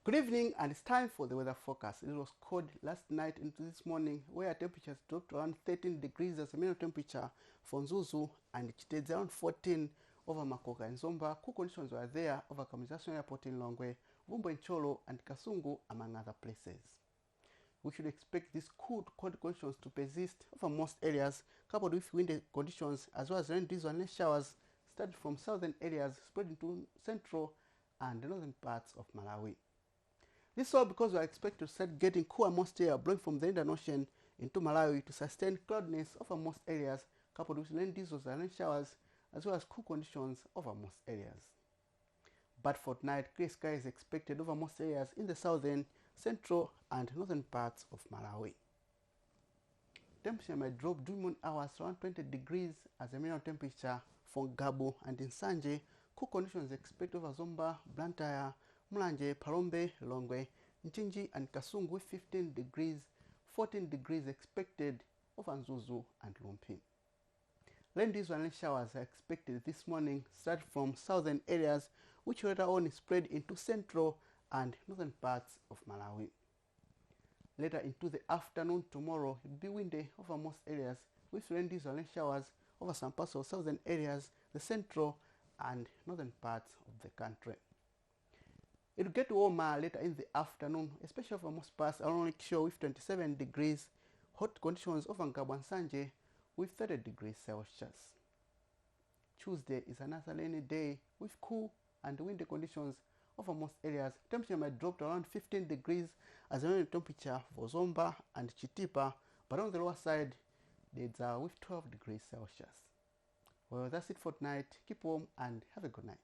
Good evening, and it's time for the weather forecast. It was cold last night into this morning, where temperatures dropped around 13 degrees as a minimum temperature for Nzuzu, and it stayed around 14 over Makoka and Zomba. Cool conditions were there over Kamization Airport in Longwe, Vumbo in Cholo, and Kasungu, among other places. We should expect these cold conditions to persist over most areas, coupled with windy conditions as well as rain, drizzles, and showers, starting from southern areas, spreading to central and the northern parts of Malawi. This is all because we are expected to start getting cooler moisture blowing from the Indian Ocean into Malawi to sustain cloudiness over most areas, coupled with rain, drizzles, and rain showers, as well as cool conditions over most areas. But for tonight, clear sky is expected over most areas in the southern, central, and northern parts of Malawi. Temperature might drop during noon hours around 20 degrees as a minimum temperature for Gabu and in Sanje. Cool conditions expected over Zomba, Blantyre, Mulanje, Palombe, Longwe, Nchinji, and Kasungu with 15 degrees, 14 degrees expected over Nzuzu and Lumpi. Rain, drizzles, and showers are expected this morning, start from southern areas, which later on spread into central and northern parts of Malawi. Later into the afternoon tomorrow, it will be windy over most areas, with rain, drizzles, and showers over some parts of southern areas, the central and northern parts of the country. It will get warmer later in the afternoon, especially for most parts around Lakeshore with 27 degrees, hot conditions over Ngabu and Sanje with 30 degrees Celsius. Tuesday is another rainy day with cool and windy conditions over most areas. Temperature might drop to around 15 degrees as a minimum temperature for Zomba and Chitipa, but on the lower side, it's with 12 degrees Celsius. Well, that's it for tonight. Keep warm and have a good night.